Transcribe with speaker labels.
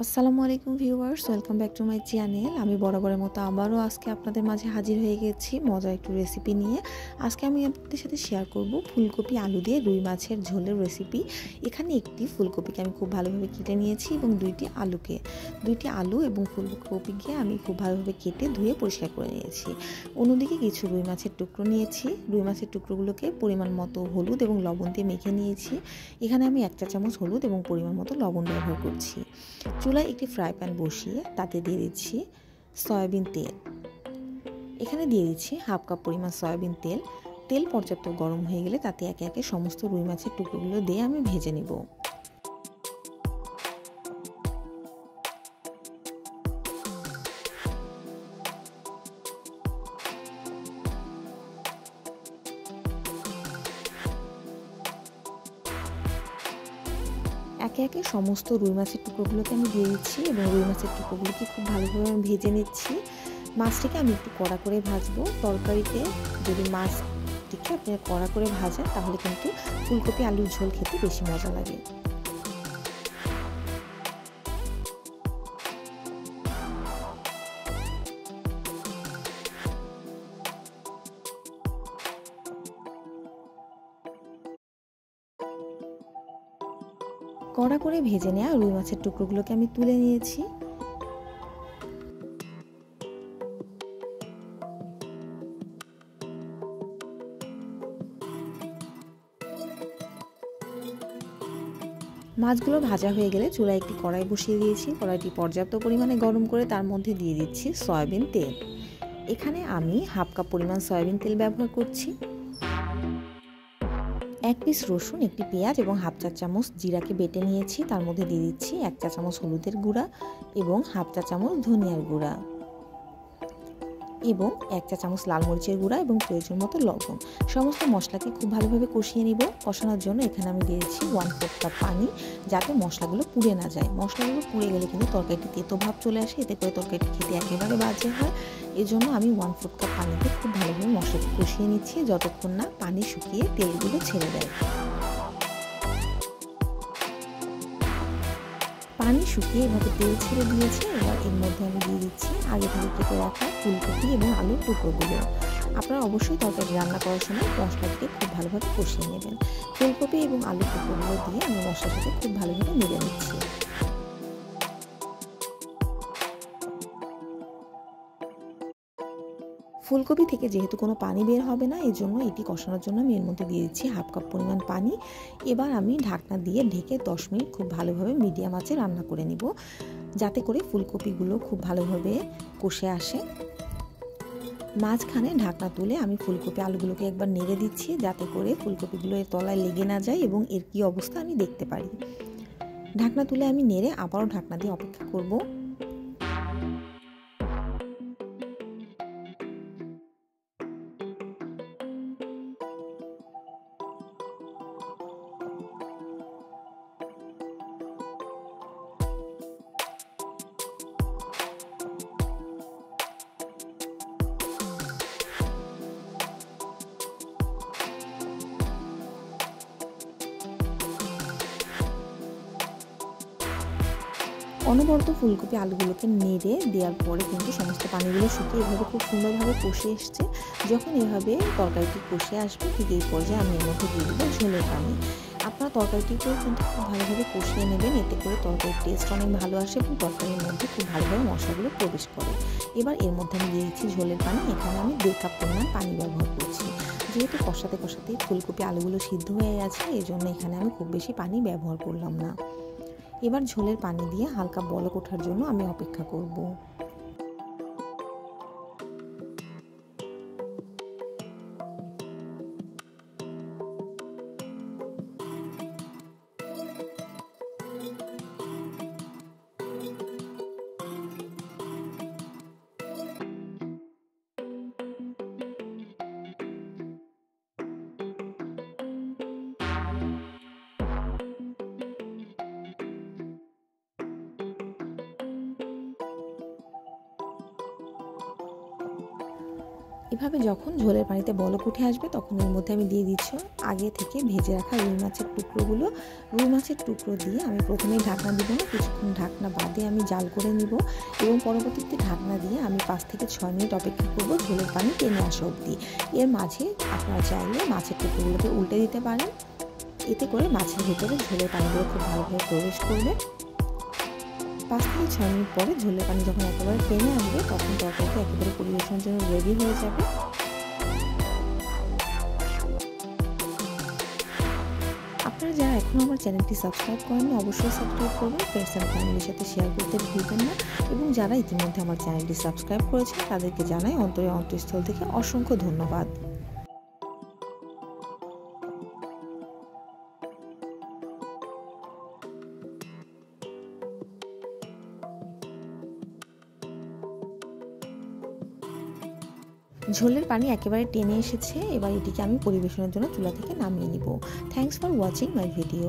Speaker 1: আসসালামু আলাইকুম viewers, welcome back to my channel. আমি বরাবরের মতো আবারও আজকে আপনাদের মাঝে হাজির হয়ে গেছি মজার একটু রেসিপি নিয়ে। আজকে আমি আপনাদের সাথে শেয়ার করব ফুলকপি আলু দিয়ে রুই মাছের ঝোলের রেসিপি। এখানে একটি ফুলকপিকে আমি খুব ভালোভাবে কেটে নিয়েছি এবং দুইটি আলু এবং ফুলকপিকে আমি খুব ভালোভাবে কেটে ধুয়ে পরিষ্কার করে নিয়েছি। অন্যদিকে কিছু রুই মাছের টুকরো নিয়েছি। রুই মাছের টুকরোগুলোকে পরিমাণ মতো হলুদ এবং লবণ দিয়ে মেখে নিয়েছি। এখানে আমি 1 চা চামচ হলুদ এবং পরিমাণ মতো লবণ ব্যবহার করছি। চুলায় একটি ফ্রাই প্যান বসিয়ে তাতে দিয়ে দিচ্ছি সয়াবিন তেল। এখানে দিয়ে দিচ্ছি হাফ কাপ পরিমাণ সয়াবিন তেল। তেল পর্যাপ্ত গরম হয়ে গেলে তাতে একে একে সমস্ত রুই মাছের টুকরোগুলো দিয়ে আমি ভেজে নেব। একে একে সমস্ত রুই মাছের টুকরোগুলোকে আমি দিয়ে দিচ্ছি এবং রুই মাছের টুকরোগুলোকে খুব ভালোভাবে আমি ভেজে নিচ্ছি। মাছটিকে আমি একটু কড়া করে ভাজবো। তরকারিতে যদি মাছটিকে আপনারা কড়া করে ভাজেন তাহলে কিন্তু ফুলকপি আলুর ঝোল খেতে বেশি মজা লাগে। কড়া করে ভেজে নেওয়া রুই মাছের টুকরোগুলোকে আমি তুলে নিয়েছি। মাছগুলো ভাজা হয়ে গেলে চুলায় একটি কড়াই বসিয়ে দিয়েছি। কড়াইটি পর্যাপ্ত পরিমাণে গরম করে তার মধ্যে দিয়ে দিচ্ছি সয়াবিন তেল। এখানে আমি হাফ কাপ পরিমাণ সয়াবিন তেল ব্যবহার করছি। 1 পিস রসুন, একটি পেঁয়াজ এবং হাফ চা চামচ জিরাকে বেটে নিয়েছি। তার মধ্যে দিয়ে দিচ্ছি 1 চা চামচ হলুদের গুঁড়া এবং হাফ চা চামচ ধনিয়ার গুঁড়া এবং 1 চা চামচ লাল মরিচের গুঁড়া এবং প্রয়োজন মতো লবণ। সমস্ত মশলাকে খুব ভালোভাবে কষিয়ে নিব। কষানোর জন্য এখানে আমি দিয়েছি 1/4 কাপ পানি, যাতে মশলাগুলো পুড়ে না যায়। মশলাগুলো পুড়ে গেলে কিন্তু তরকারিতে তেতো ভাব চলে আসে, এতে করে তরকারিটি খেতে একেবারে বাজে হয়। এজন্য আমি 1/4 কাপ পানিতে খুব ভালোভাবে মশলাটি কষিয়ে নিচ্ছি যতক্ষণ না পানি শুকিয়ে তেলগুলো ছেড়ে দেয়। পানি শুকিয়ে এভাবে তেল ছেড়ে দিয়েছে। এবার এর মধ্যে আমি দিয়ে দিচ্ছি আগে থেকে কেটে রাখা ফুলকপি এবং আলুর টুকরোগুলো। আপনারা অবশ্যই তরকারি রান্না করার সময় মশলাটিকে খুব ভালোভাবে কষিয়ে নেবেন। ফুলকপি এবং আলুর টুকরোগুলো দিয়ে আমি মশলার সাথে খুব ভালোভাবে নেড়ে নিচ্ছি। ফুলকপি থেকে যেহেতু কোনো পানি বের হবে না, এই জন্য এটি কষানোর জন্য আমি এর মধ্যে দিয়ে দিচ্ছি হাফ কাপ পরিমাণ পানি। এবার আমি ঢাকনা দিয়ে ঢেকে 10 মিনিট খুব ভালোভাবে মিডিয়াম আঁচে রান্না করে নিব, যাতে করে ফুলকপিগুলো খুব ভালোভাবে কষে আসে। মাঝখানে ঢাকনা তুলে আমি ফুলকপি আলুগুলোকে একবার নেড়ে দিচ্ছি, যাতে করে ফুলকপিগুলো এর তলায় লেগে না যায় এবং এর কী অবস্থা আমি দেখতে পারি। ঢাকনা তুলে আমি নেড়ে আবারও ঢাকনা দিয়ে অপেক্ষা করব। অনবরত ফুলকপি আলুগুলোকে নেড়ে দেওয়ার পরে কিন্তু সমস্ত পানিগুলো শুকিয়ে এভাবে খুব সুন্দরভাবে কষে এসছে। যখন এভাবে তরকারিটি কষে আসবে ঠিক এই পর্যায়ে আমি এর মধ্যে দিয়ে দেবো ঝোলের পানি। আপনারা তরকারিটিকেও কিন্তু খুব ভালোভাবে কষিয়ে নেবেন, এতে করে তরকারির টেস্ট অনেক ভালো আসে এবং তরকারির মধ্যে খুব ভালোভাবে মশলাগুলো প্রবেশ করে। এবার এর মধ্যে আমি দিয়ে দিচ্ছি ঝোলের পানি। এখানে আমি 1.5 কাপ পরিমাণ পানি ব্যবহার করছি। যেহেতু কষাতে কষাতেই ফুলকপি আলুগুলো সিদ্ধ হয়ে গেছে, এই জন্য এখানে আমি খুব বেশি পানি ব্যবহার করলাম না। এবার ঝোলের পানি দিয়ে হালকা বলক ওঠার জন্য আমি অপেক্ষা করব। এভাবে যখন ঝোলের পানিতে বলক উঠে আসবে তখন এর মধ্যে আমি দিয়ে দিচ্ছি আগে থেকে ভেজে রাখা রুই মাছের টুকরোগুলো। রুই মাছের টুকরো দিয়ে আমি প্রথমেই ঢাকনা দিব না, কিছুক্ষণ ঢাকনা বাদে আমি জাল করে নিব এবং পরবর্তীতে ঢাকনা দিয়ে আমি 5 থেকে 6 মিনিট অপেক্ষা করব ঝোলের পানি টেনে আসা অবধি। এর মাঝে আপনারা চাইলে মাছের টুকরোগুলোকে উল্টে দিতে পারেন, এতে করে মাছের ভেতরে ঝোলের পানিগুলো খুব ভালোভাবে প্রবেশ করবে। 5 থেকে 6 মিনিট পরে ঝোলের পানি যখন একেবারে টেনে আসবে তখন তরকারিটা একেবারে পরিবেশনের জন্য রেডি হয়ে যাবে। আপনারা যারা এখনও আমার চ্যানেলটি সাবস্ক্রাইব করেননি অবশ্যই সাবস্ক্রাইব করবেন, ফ্রেন্ডস অ্যান্ড ফ্যামিলির সাথে শেয়ার করতে ভুলবেন না এবং যারা ইতিমধ্যে আমার চ্যানেলটি সাবস্ক্রাইব করেছেন তাদেরকে জানাই অন্তরে অন্তঃস্থল থেকে অসংখ্য ধন্যবাদ। ঝোলের পানি একেবারে টেনে এসেছে, এবার এটিকে আমি পরিবেশনের জন্য চুলা থেকে নামিয়ে নিব। Thanks for watching my video.